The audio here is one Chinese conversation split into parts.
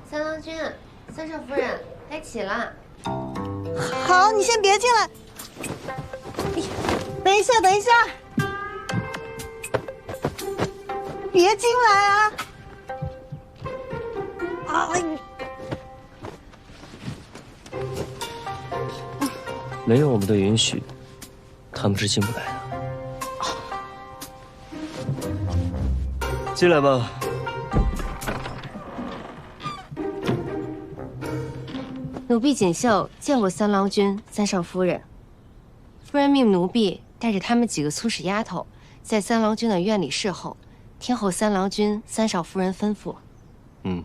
三郎君，三少夫人，该起了。好，你先别进来。等一下，等一下，别进来啊！哎，没有我们的允许，他们是进不来的。进来吧。奴婢锦绣见过三郎君、三少夫人。夫人命奴婢带着他们几个粗使丫头，在三郎君的院里侍候，听候三郎君、三少夫人吩咐。嗯。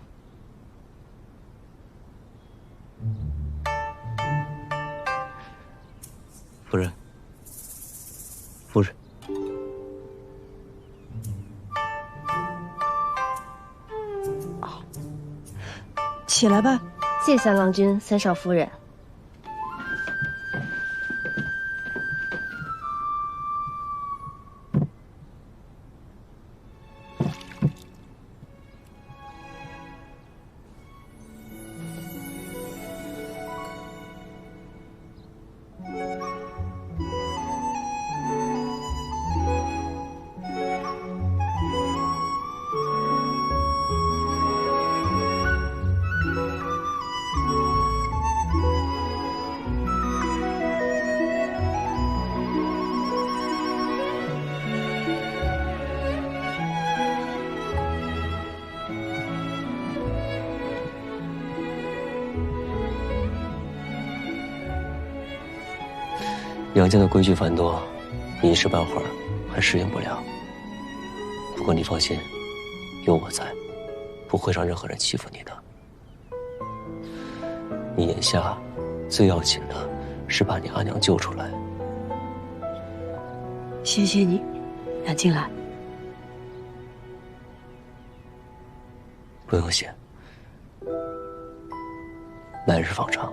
夫人，夫人，起来吧。谢三郎君、三少夫人。杨家的规矩繁多，你一时半会儿还适应不了。不过你放心，有我在，不会让任何人欺负你的。你眼下最要紧的是把你阿娘救出来。谢谢你，杨静兰。不用谢，来日方长。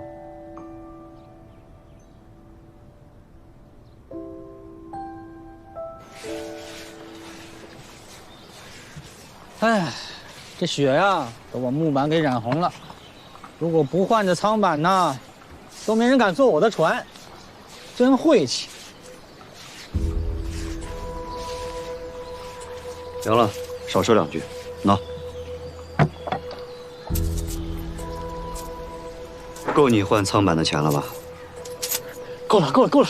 哎，这雪呀，都把木板给染红了。如果不换这舱板呢，都没人敢坐我的船，真晦气。行了，少说两句。喏，够你换舱板的钱了吧？够了，够了，够了。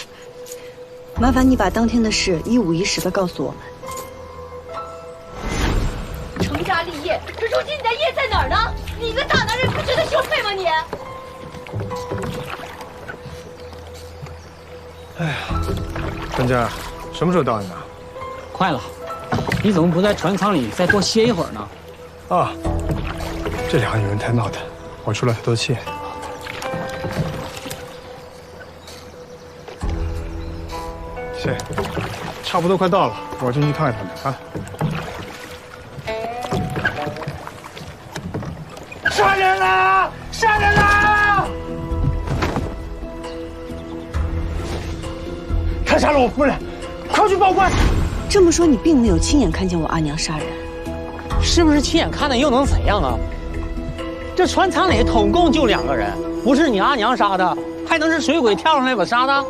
麻烦你把当天的事一五一十的告诉我们。成家立业，这如今你的业在哪儿呢？你一个大男人不觉得羞愧吗你？哎呀，专家，什么时候到呢？快了，你怎么不在船舱里再多歇一会儿呢？啊，这两个女人太闹腾，我出了太多气。行，差不多快到了，我进去看看他们啊。杀人了！杀人了！他杀了我夫人，快去报官！这么说，你并没有亲眼看见我阿娘杀人？是不是亲眼看的又能怎样啊？这船舱里统共就2个人，不是你阿娘杀的，还能是水鬼跳上来把杀的？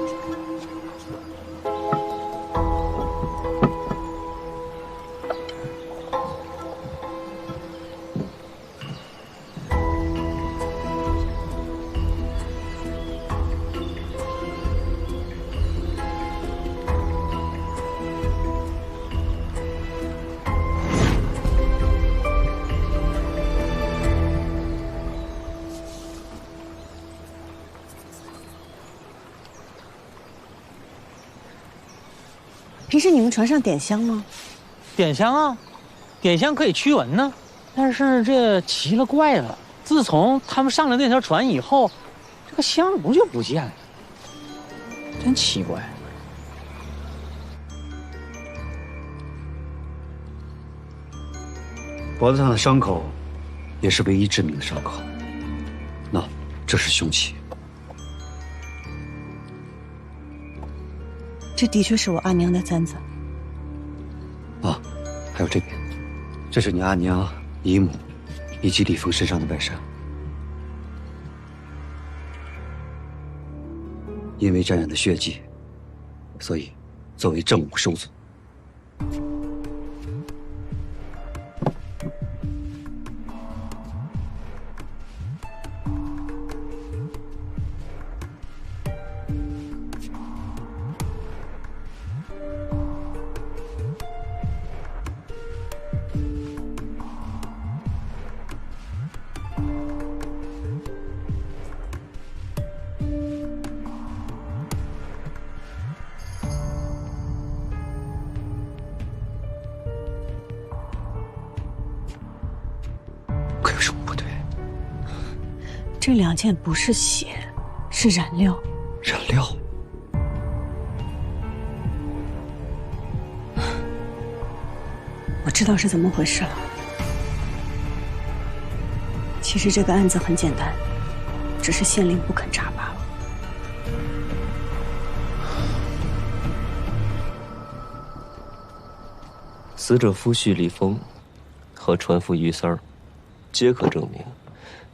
平时你们船上点香吗？点香啊，点香可以驱蚊呢。但是这奇了怪了，自从他们上了那条船以后，这个香炉就不见了，真奇怪。脖子上的伤口也是唯一致命的伤口。那这是凶器。这的确是我阿娘的簪子。啊，还有这边，这是你阿娘、姨母以及李峰身上的外衫。因为沾染的血迹，所以作为证物收存。可有什么不对？这2件不是血，是染料。染料？我知道是怎么回事了。其实这个案子很简单，只是县令不肯查罢了。死者夫婿李峰和船夫于三儿，皆可证明，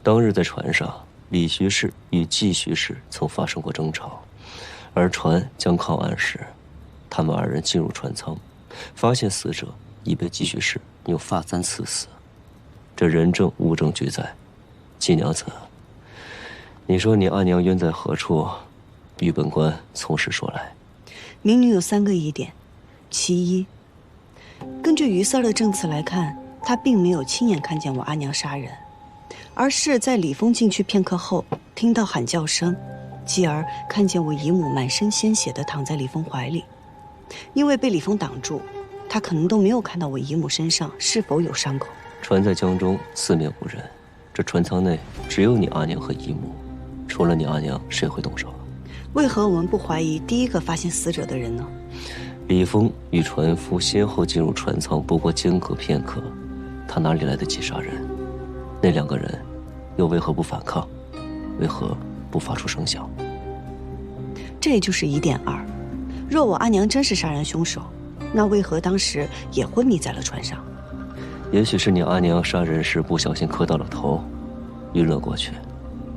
当日在船上，李徐氏与季徐氏曾发生过争吵，而船将靠岸时，他们2人进入船舱，发现死者已被季徐氏用发簪刺死。这人证物证俱在，季娘子，你说你阿娘冤在何处？与本官从实说来。民女有3个疑点，其一，根据于三儿的证词来看，他并没有亲眼看见我阿娘杀人，而是在李峰进去片刻后，听到喊叫声，继而看见我姨母满身鲜血地躺在李峰怀里。因为被李峰挡住，他可能都没有看到我姨母身上是否有伤口。船在江中，四面无人，这船舱内只有你阿娘和姨母，除了你阿娘，谁会动手？为何我们不怀疑第一个发现死者的人呢？李峰与船夫先后进入船舱，不过间隔片刻，他哪里来得及杀人？那2个人又为何不反抗？为何不发出声响？这也就是疑点2。若我阿娘真是杀人凶手，那为何当时也昏迷在了船上？也许是你阿娘杀人时不小心磕到了头，晕了过去；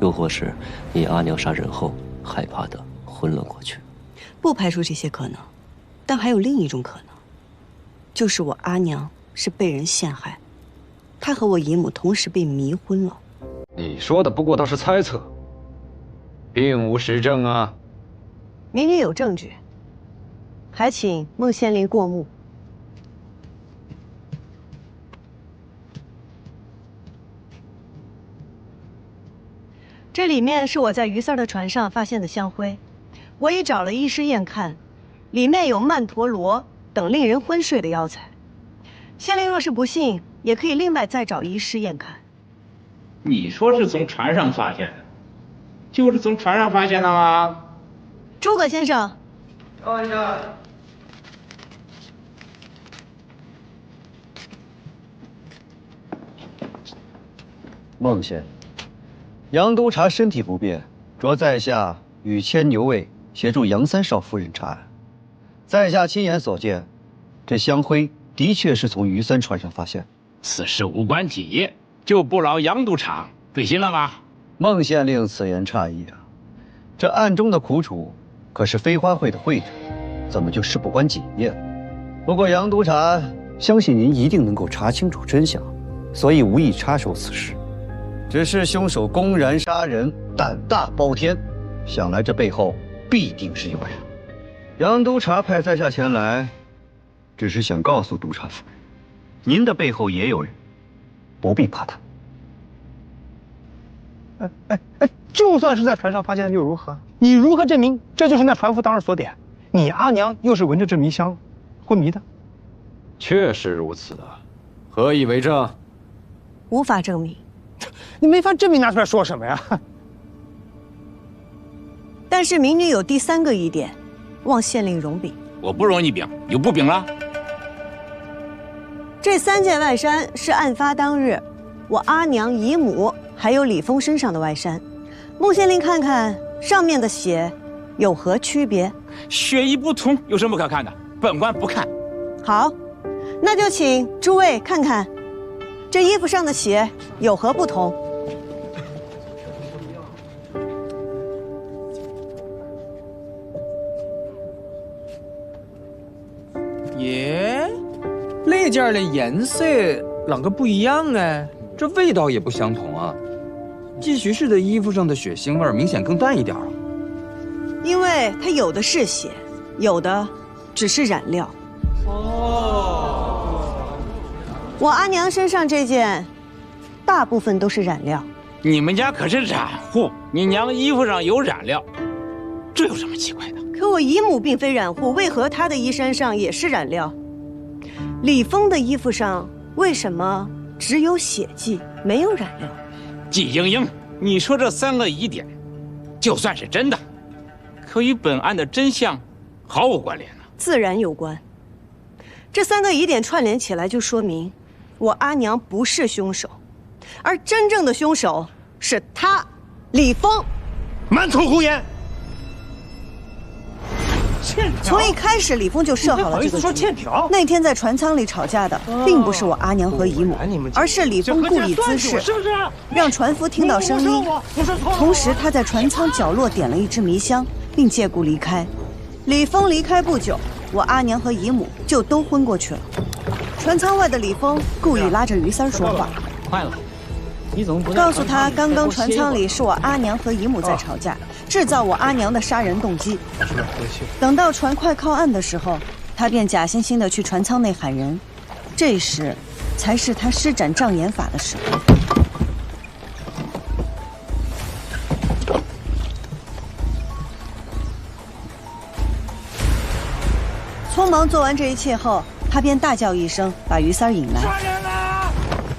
又或是你阿娘杀人后害怕的昏了过去。不排除这些可能，但还有另一种可能，就是我阿娘是被人陷害，她和我姨母同时被迷昏了。你说的不过都是猜测，并无实证啊。民女有证据，还请孟县令过目。这里面是我在于三儿的船上发现的香灰，我已找了医师验看，里面有曼陀罗等令人昏睡的药材。县令若是不信，也可以另外再找医师验看。你说是从船上发现的，就是从船上发现的吗？诸葛先生，等一下。孟县，杨督察身体不便，着在下与牵牛卫协助杨三少夫人查案。在下亲眼所见，这香灰的确是从于三船上发现。此事无关己业，就不劳杨督察费心了吧？孟县令此言差矣啊！这案中的苦主可是飞花会的会长，怎么就事不关己业了？不过杨督察相信您一定能够查清楚真相，所以无意插手此事。只是凶手公然杀人，胆大包天，想来这背后必定是有人。杨督察派在下前来，只是想告诉督察夫人，您的背后也有人，不必怕他。就算是在船上发现的又如何？你如何证明这就是那船夫当日所点？你阿娘又是闻着这迷香昏迷的。确实如此的，何以为证？无法证明。你没法证明，拿出来说什么呀？但是民女有第3个疑点，望县令容禀。我不容你禀，有不禀了？这3件外衫是案发当日我阿娘、姨母还有李峰身上的外衫，孟县令看看上面的血有何区别？血液不同，有什么可看的？本官不看。好，那就请诸位看看，这衣服上的血有何不同？这件的颜色啷个不一样啊？这味道也不相同啊。继续式的衣服上的血腥味明显更淡一点啊。因为它有的是血，有的只是染料。我阿娘身上这件，大部分都是染料。你们家可是染户，你娘衣服上有染料，这有什么奇怪的？可我姨母并非染户，为何她的衣衫上也是染料？李峰的衣服上为什么只有血迹，没有染料？季莺莺，你说这3个疑点，就算是真的，可与本案的真相毫无关联啊！自然有关。这3个疑点串联起来，就说明我阿娘不是凶手，而真正的凶手是他，李峰。满口胡言！从一开始，李峰就设好了这个局。那天在船舱里吵架的，并不是我阿娘和姨母，而是李峰故意滋事，让船夫听到声音。同时，他在船舱角落点了一支迷香，并借故离开。李峰离开不久，我阿娘和姨母就都昏过去了。船舱外的李峰故意拉着于三说话，快了，你怎么不告诉他刚刚船舱里是我阿娘和姨母在吵架，制造我阿娘的杀人动机。等到船快靠岸的时候，他便假惺惺地去船舱内喊人，这时才是他施展障眼法的时候。匆忙做完这一切后，他便大叫一声，把于三儿引来。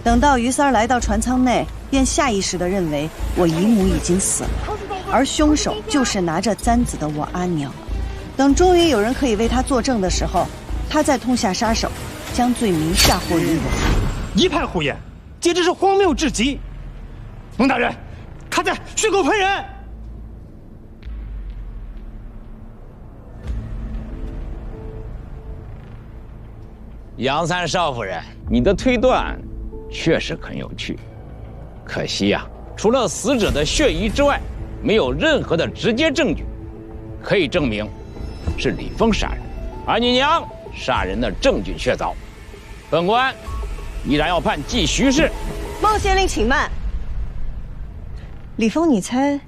等到于三儿来到船舱内，便下意识地认为我姨母已经死了，而凶手就是拿着簪子的我阿娘。等终于有人可以为他作证的时候，他再痛下杀手，将罪名嫁祸于我。一派胡言，简直是荒谬至极！蒙大人，他在血口喷人！杨三少夫人，你的推断确实很有趣，可惜呀，除了死者的血衣之外，没有任何的直接证据可以证明是李峰杀人，而你娘杀人的证据确凿。本官依然要判季徐氏。孟县令，请慢。李峰，你猜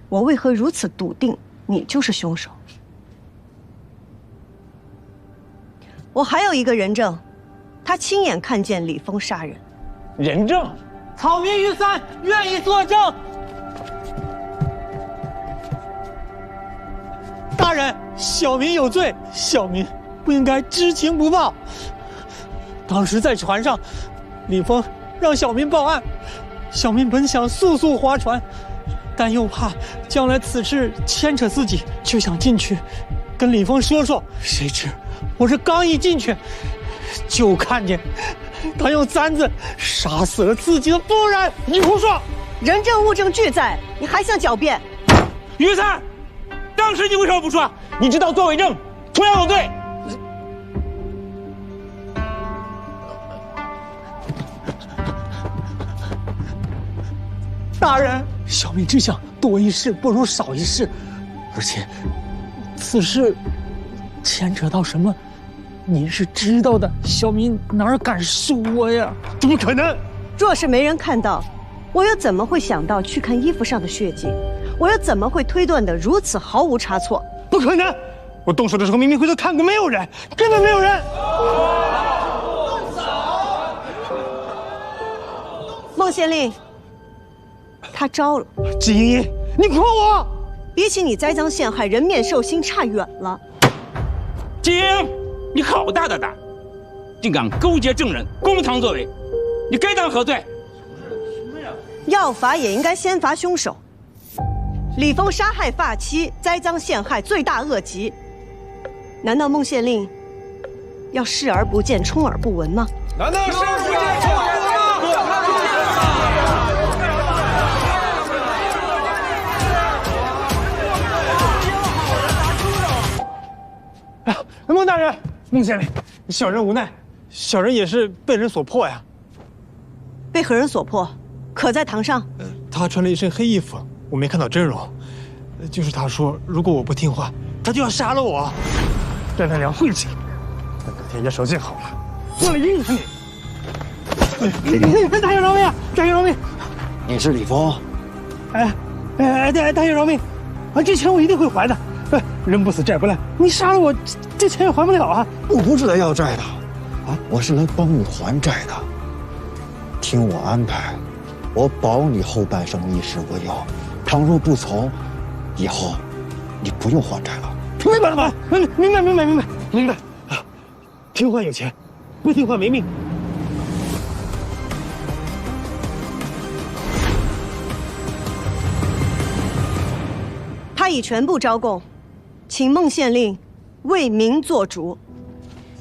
我为何如此笃定你就是凶手？我还有一个人证，他亲眼看见李峰杀人。人证？草民于三愿意作证。大人，小民有罪，小民不应该知情不报。当时在船上，李峰让小民报案，小民本想速速划船，但又怕将来此事牵扯自己，就想进去跟李峰说说。谁知我这刚一进去，就看见他用簪子杀死了自己的夫人。你胡说！人证物证俱在，你还想狡辩？于三，当时你为什么不说？你知道作伪证同样有罪。大人，小民只想多一事不如少一事，而且此事牵扯到什么，您是知道的，小民哪敢说呀？怎么可能？若是没人看到，我又怎么会想到去看衣服上的血迹？我又怎么会推断得如此毫无差错？不可能！我动手的时候明明回头看过，没有人，根本没有人。孟县令，他招了。季莹莹，你诓我！比起你栽赃陷害，人面兽心差远了。季莹，你好大的胆，竟敢勾结证人，公堂作伪，你该当何罪？要罚也应该先罚凶手。李峰杀害发妻，栽赃陷害，罪大恶极。难道孟县令要视而不见，充耳不闻吗？难道视而不见，充耳不闻吗？孟大人，孟县令，小人无奈，小人也是被人所迫呀。被何人所迫？可在堂上？他穿了一身黑衣服，我没看到真容。就是他说，如果我不听话，他就要杀了我，让他娘晦气。等隔天也手记好了，我来硬他你！大爷饶命！大爷饶命！你是李峰？大爷饶命！这钱我一定会还的。人不死债不烂，你杀了我，这钱也还不了啊！我不是来要债的，我是来帮你还债的。听我安排，我保你后半生衣食无忧。倘若不从，以后你不用还债了。明白了吗？明白。听话有钱，不听话没命。他已全部招供，请孟县令为民做主。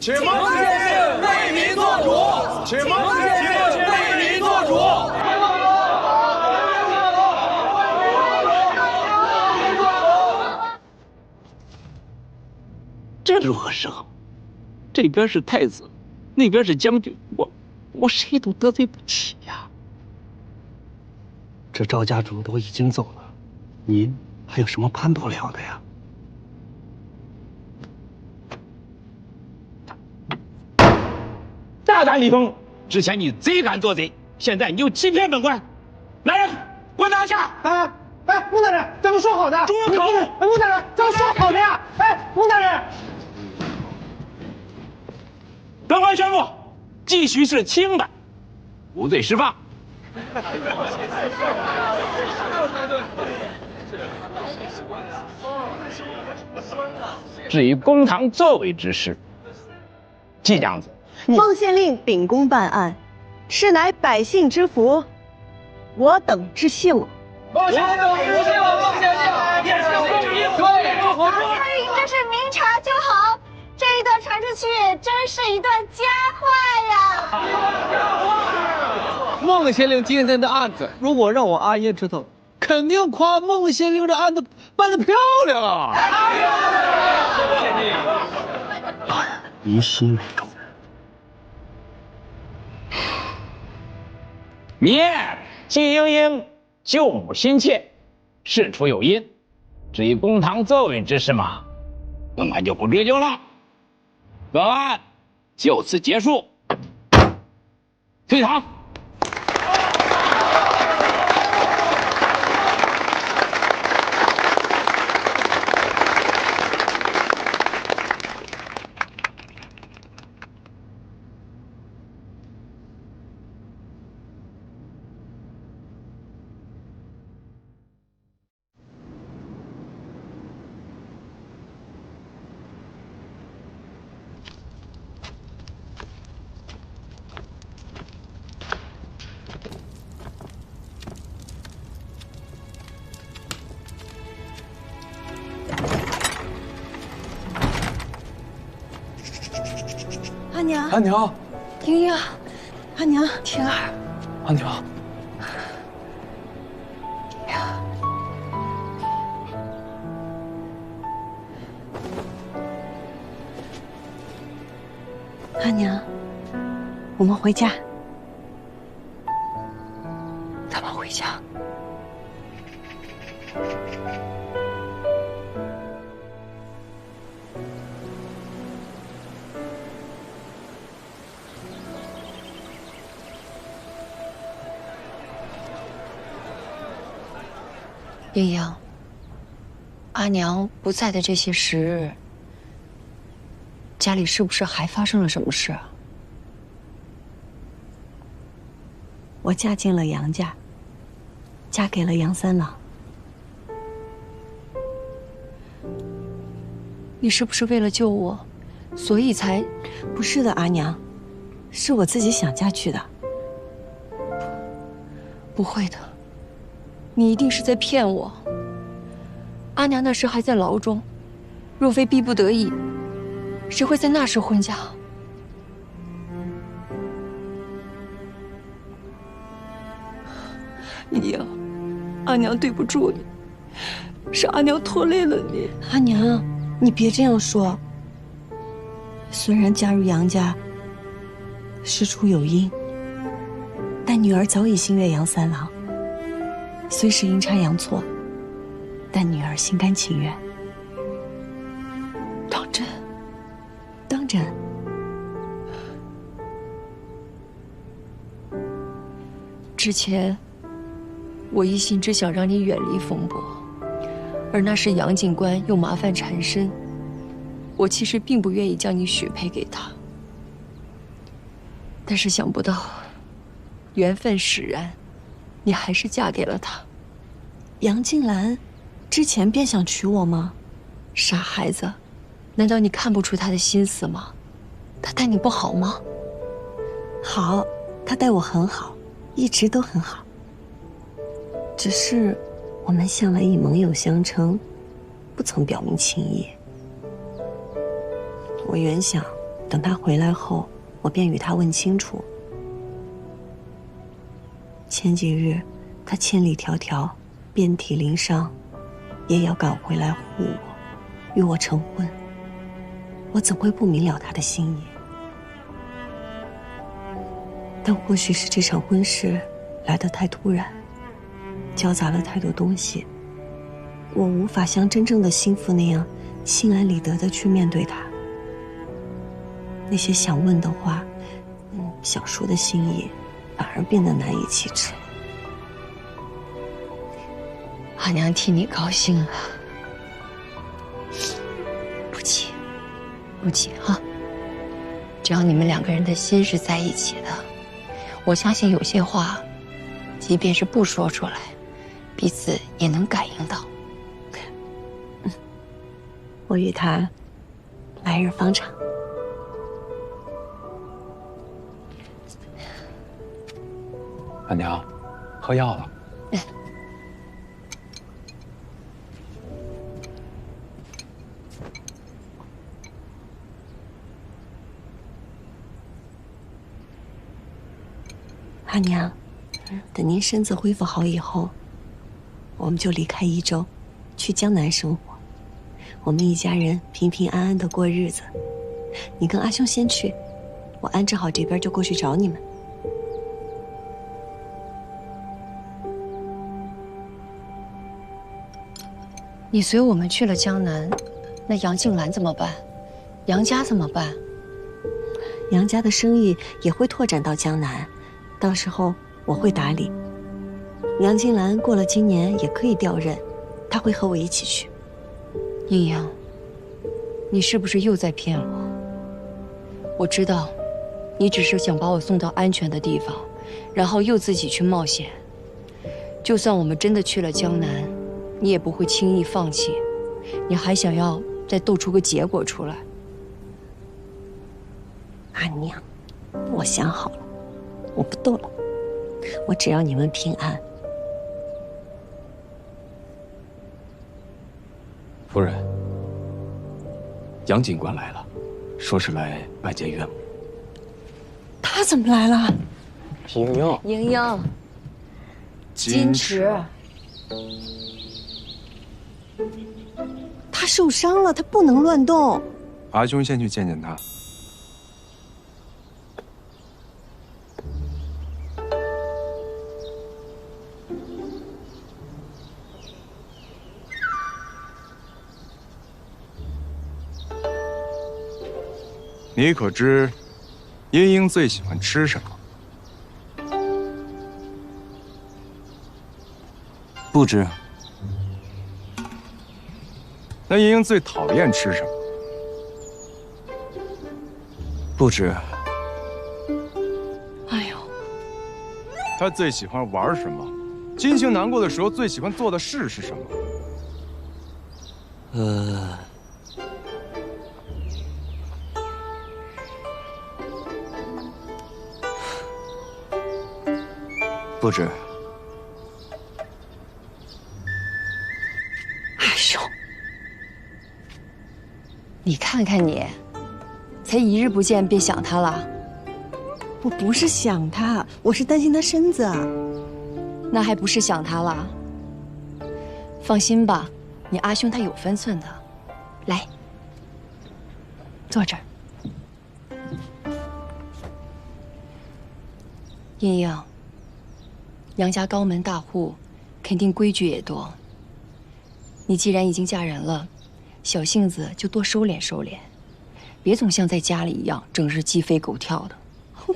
请孟县令为民做主。请孟县令为民做主。这如何是好？这边是太子，那边是将军，我谁都得罪不起呀。这赵家主都已经走了，您还有什么攀不了的呀？大胆李峰！之前你贼敢做贼，现在你又欺骗本官，来人，给我拿下！孟大人，咱们说好的。住口！孟大人，咱们说好的呀！孟大人。本官宣布，继续是轻的，无罪释放。至于公堂作为之事，这样子，孟县令秉公办案，是乃百姓之福，我等之幸。孟县令之幸，孟县令也是公平可以。参与真是明察秋毫，这一段传出去，真是一段佳话呀！孟县令今天的案子，如果让我阿爷知道，肯定夸孟县令这案子办得漂亮啊！疑心为重。灭季莺莺救母心切，事出有因。至于公堂作为之事嘛，本案就不追究了。本案就此结束，退堂。阿娘，阿娘，莺莺，阿娘，婷儿，阿娘，阿娘，我们回家。咱们回家。莺莺，阿娘不在的这些时日，家里是不是还发生了什么事啊？我嫁进了杨家，嫁给了杨三郎。你是不是为了救我，所以才……不是的，阿娘，是我自己想嫁去的。不会的，你一定是在骗我。阿娘那时还在牢中，若非逼不得已，谁会在那时婚嫁？莺莺，阿娘对不住你，是阿娘拖累了你。阿娘，你别这样说。虽然嫁入杨家事出有因，但女儿早已心悦杨三郎。虽是阴差阳错，但女儿心甘情愿。当真？当真。之前，我一心只想让你远离风波，而那时杨警官又麻烦缠身，我其实并不愿意将你许配给他。但是想不到，缘分使然，你还是嫁给了他。杨静兰，之前便想娶我吗？傻孩子，难道你看不出他的心思吗？他待你不好吗？好，他待我很好，一直都很好。只是我们向来以盟友相称，不曾表明情意。我原想等他回来后，我便与他问清楚。前几日，他千里迢迢，遍体鳞伤，也要赶回来护我，与我成婚。我怎会不明了他的心意？但或许是这场婚事来得太突然，交杂了太多东西，我无法像真正的心腹那样心安理得地去面对他。那些想问的话，想说的心意，反而变得难以启齿。阿娘替你高兴啊！不急，不急哈。只要你们两个人的心是在一起的，我相信有些话，即便是不说出来，彼此也能感应到。我与他来日方长。阿娘，喝药了。阿娘，等您身子恢复好以后，我们就离开宜州，去江南生活。我们一家人平平安安的过日子。你跟阿兄先去，我安置好这边就过去找你们。你随我们去了江南，那杨静兰怎么办？杨家怎么办？杨家的生意也会拓展到江南，到时候我会打理。杨静兰过了今年也可以调任，她会和我一起去。阴阳，你是不是又在骗我？我知道，你只是想把我送到安全的地方，然后又自己去冒险。就算我们真的去了江南，你也不会轻易放弃，你还想要再斗出个结果出来。阿娘，我想好了，我不斗了，我只要你们平安。夫人，杨警官来了，说是来拜见岳母。他怎么来了？莹莹，莹莹，矜持。他受伤了，他不能乱动。阿兄先去见见他。你可知茵茵最喜欢吃什么？不知。那茵茵最讨厌吃什么？不知。哎呦，她最喜欢玩什么？心情难过的时候最喜欢做的事是什么？不知。阿兄，你看看你，才一日不见便想他了。我不是想他，我是担心他身子。那还不是想他了？放心吧，你阿兄他有分寸的。来，坐这儿。茵茵，杨家高门大户，肯定规矩也多。你既然已经嫁人了，小性子就多收敛收敛，别总像在家里一样整日鸡飞狗跳的。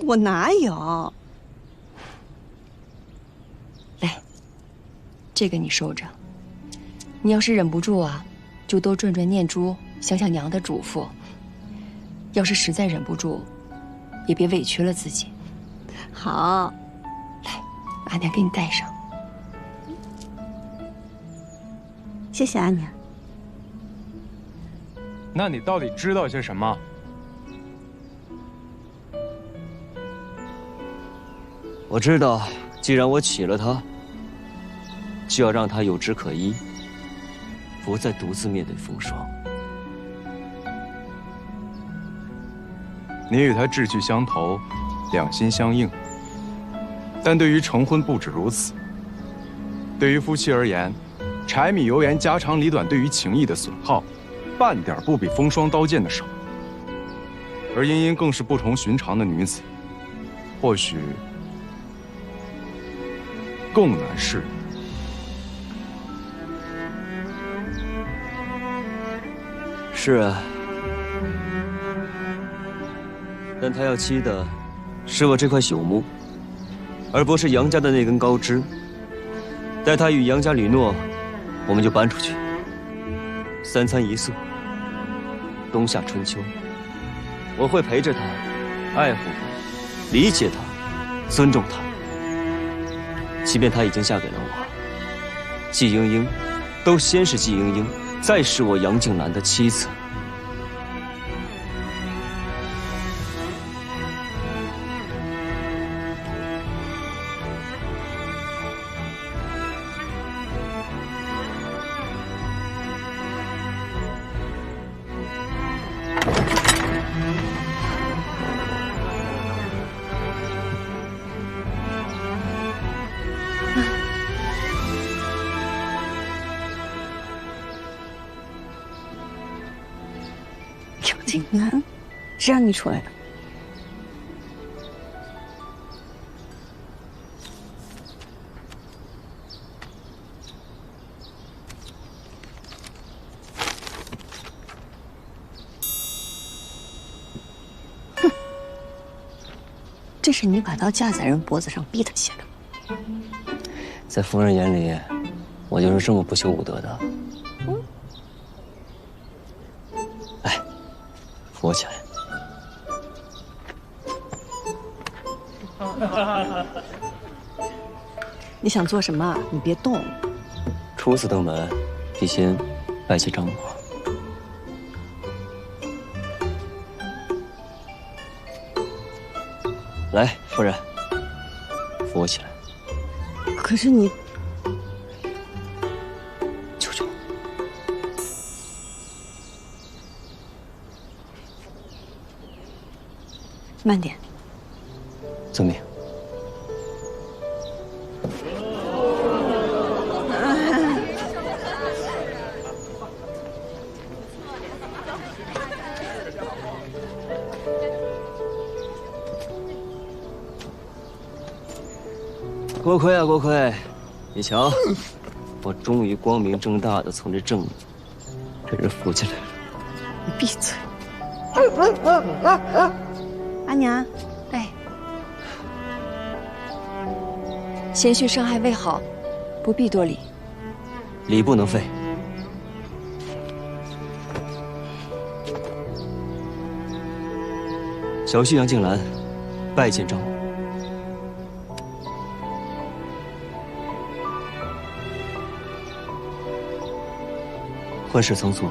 我哪有？这个你收着。你要是忍不住啊，就多转转念珠，想想娘的嘱咐。要是实在忍不住，也别委屈了自己。好，来，阿娘给你戴上。谢谢阿娘。那你到底知道些什么？我知道，既然我娶了她，就要让她有枝可依，不再独自面对风霜。你与他志趣相投，两心相应。但对于成婚不止如此。对于夫妻而言，柴米油盐家长里短对于情谊的损耗，半点不比风霜刀剑的少。而茵茵更是不同寻常的女子，或许更难适应。是啊，但他要妻的是我这块朽木，而不是杨家的那根高枝。待他与杨家吕诺，我们就搬出去，3餐1宿，冬夏春秋，我会陪着他，爱护他，理解他，尊重他。即便她已经嫁给了我，季莺莺，都先是季莺莺，再是我杨静兰的妻子。静兰，谁让你出来的？哼，这是你把刀架在人脖子上逼他写的。在夫人眼里，我就是这么不修武德的。扶我起来。你想做什么？你别动。初次登门，得先拜谢丈母。来，夫人，扶我起来。可是你，求求我。慢点。遵命。锅盔啊，锅盔！你瞧，我终于光明正大的从这正门被人扶起来了。你闭嘴！阿娘，哎，贤婿伤害未好，不必多礼。礼不能废。小婿杨静兰，拜见丈母。婚事仓促，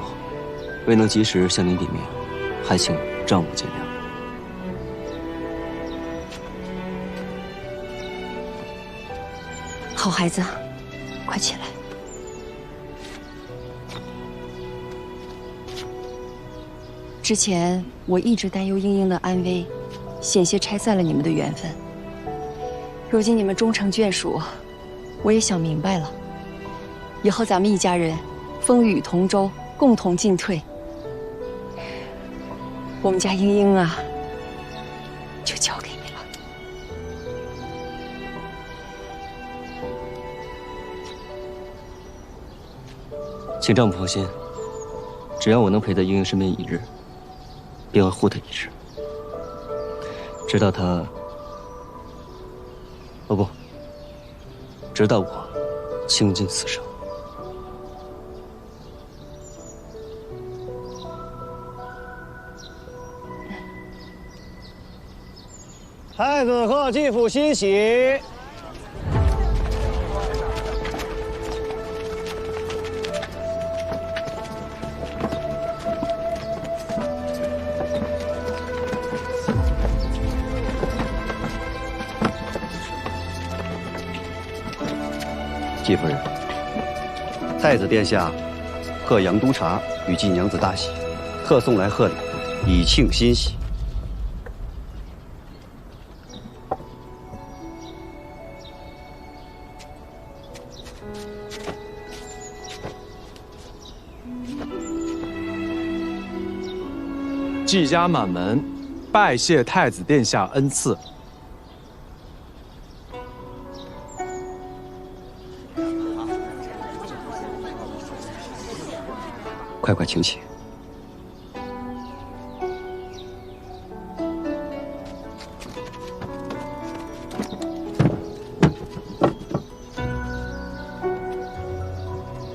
未能及时向您禀明，还请丈母见谅。好孩子，快起来。之前我一直担忧英英的安危，险些拆散了你们的缘分。如今你们终成眷属，我也想明白了。以后咱们一家人风雨同舟，共同进退。我们家英英啊，就交给你了。请丈母放心，只要我能陪在英英身边一日，便会护她一日，直到她……哦不，直到我倾尽此生。太子贺继父欣喜。季夫人，太子殿下贺杨督察与继娘子大喜，特送来贺礼，以庆欣喜。季家满门拜谢太子殿下恩赐。快快请起。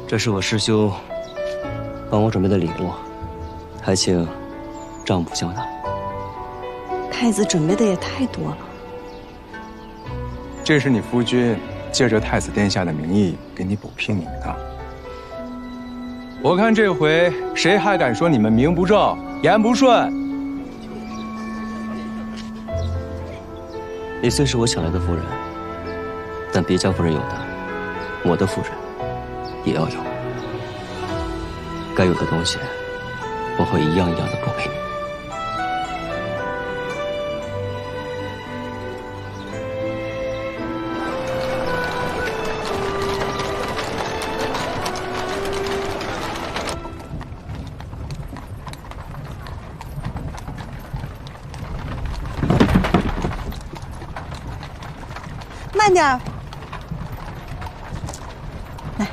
这是我师兄帮我准备的礼物，还请丈夫交纳。太子准备的也太多了。这是你夫君借着太子殿下的名义给你补聘你的。我看这回谁还敢说你们名不正言不顺？你虽是我抢来的夫人，但别家夫人有的，我的夫人也要有。该有的东西，我会一样一样的补给你。慢点儿。来，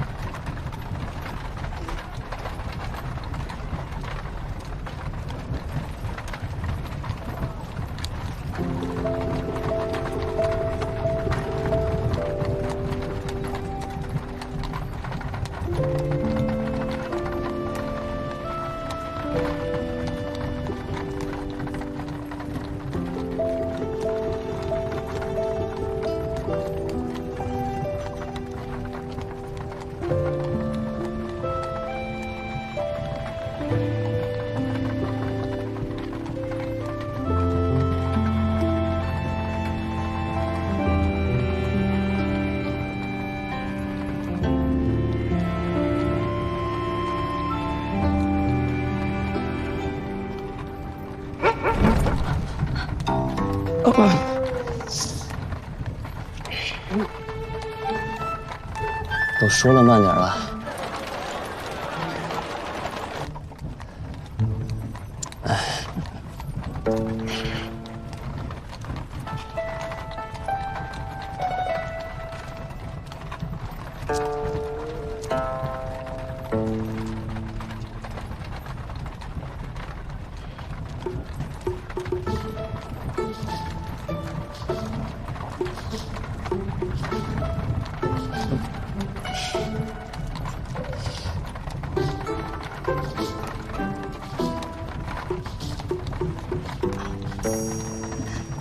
都说了慢点了。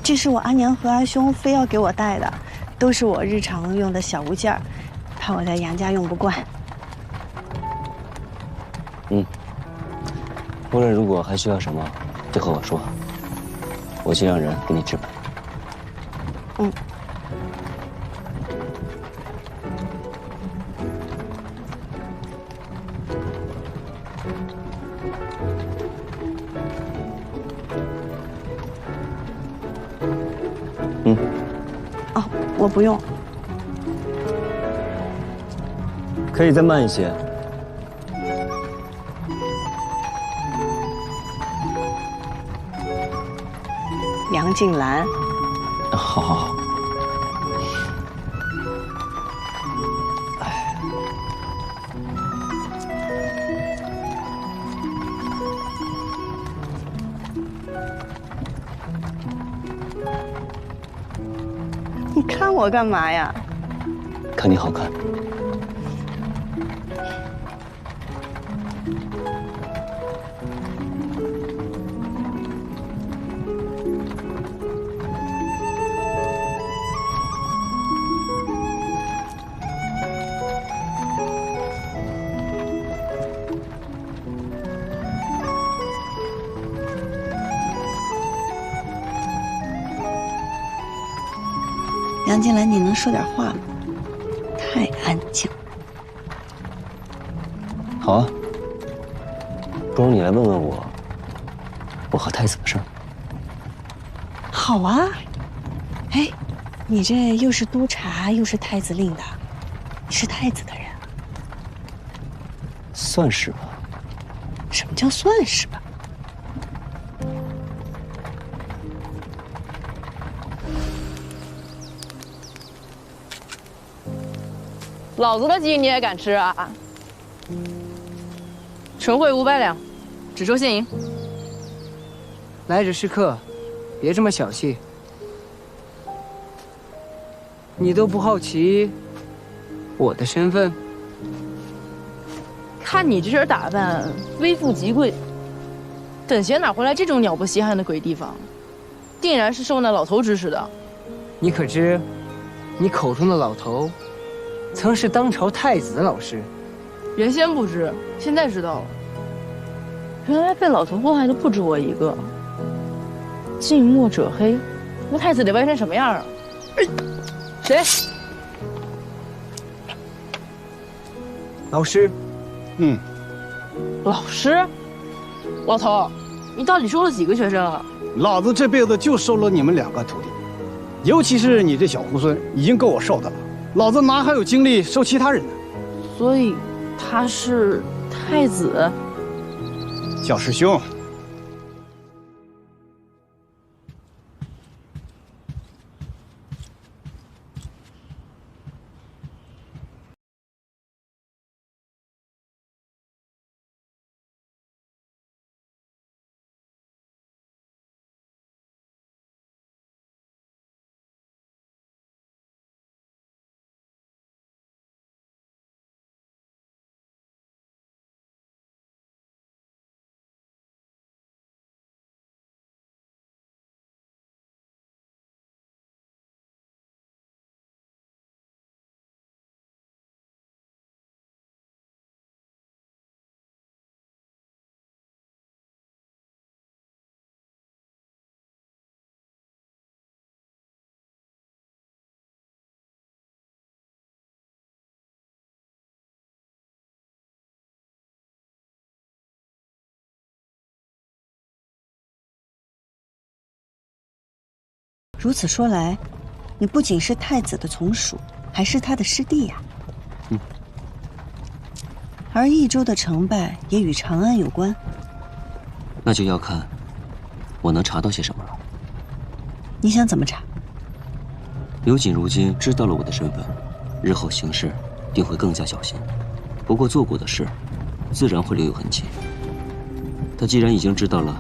这是我阿娘和阿兄非要给我带的，都是我日常用的小物件儿，怕我在杨家用不惯。夫人如果还需要什么，就和我说，我去让人给你置办。哦，我不用。可以再慢一些。梁静兰。好好好。你看我干嘛呀？看你好看。杨静兰，你能说点话吗？太安静。好啊，不如你来问问我和太子的事儿。好啊。哎，你这又是督察又是太子令的，你是太子的人？算是吧。什么叫算是吧？老子的鸡你也敢吃啊？纯汇500两，只收现银。来者是客，别这么小气。你都不好奇我的身份？看你这身打扮，微富即贵，等闲哪回来这种鸟不稀罕的鬼地方？定然是受那老头指使的。你可知，你口中的老头，曾是当朝太子的老师。原先不知，现在知道了。原来被老头祸害的不止我一个。近墨者黑，那太子得歪成什么样啊？谁？老师。老师？老头，你到底收了几个学生啊？老子这辈子就收了你们2个徒弟，尤其是你这小猢狲，已经够我受的了。老子哪还有精力收其他人呢？所以他是太子？叫师兄。如此说来，你不仅是太子的从属，还是他的师弟呀。而益州的成败也与长安有关。那就要看我能查到些什么了。你想怎么查？刘瑾如今知道了我的身份，日后行事定会更加小心。不过做过的事，自然会留有痕迹。他既然已经知道了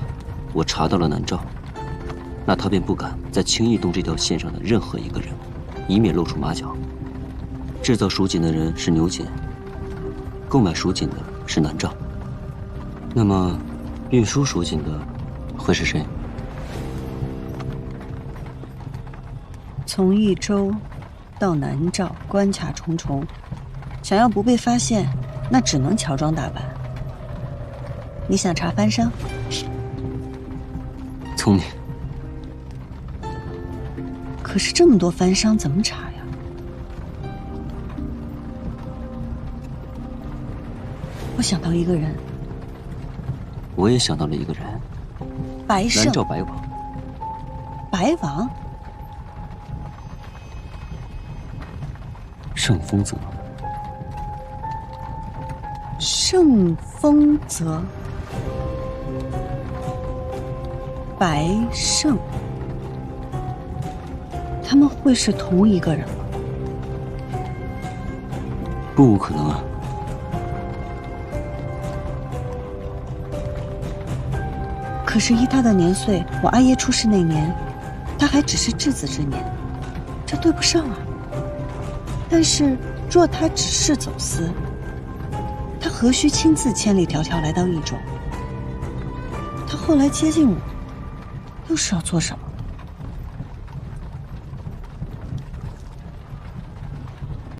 我查到了南诏，那他便不敢再轻易动这条线上的任何一个人物，以免露出马脚。制造蜀锦的人是牛瑾，购买蜀锦的是南诏，那么运输蜀锦的会是谁？从益州到南诏，关卡重重，想要不被发现，那只能乔装打扮。你想查番商？聪明。可是这么多番商怎么查呀？我想到一个人。我也想到了一个人。白胜。南诏白王。白王？盛丰泽。盛丰泽。白胜。他们会是同一个人吗？不可能啊！可是依他的年岁，我阿爷出事那年，他还只是稚子之年，这对不上啊。但是若他只是走私，他何须亲自千里迢迢来到益州？他后来接近我，又是要做什么？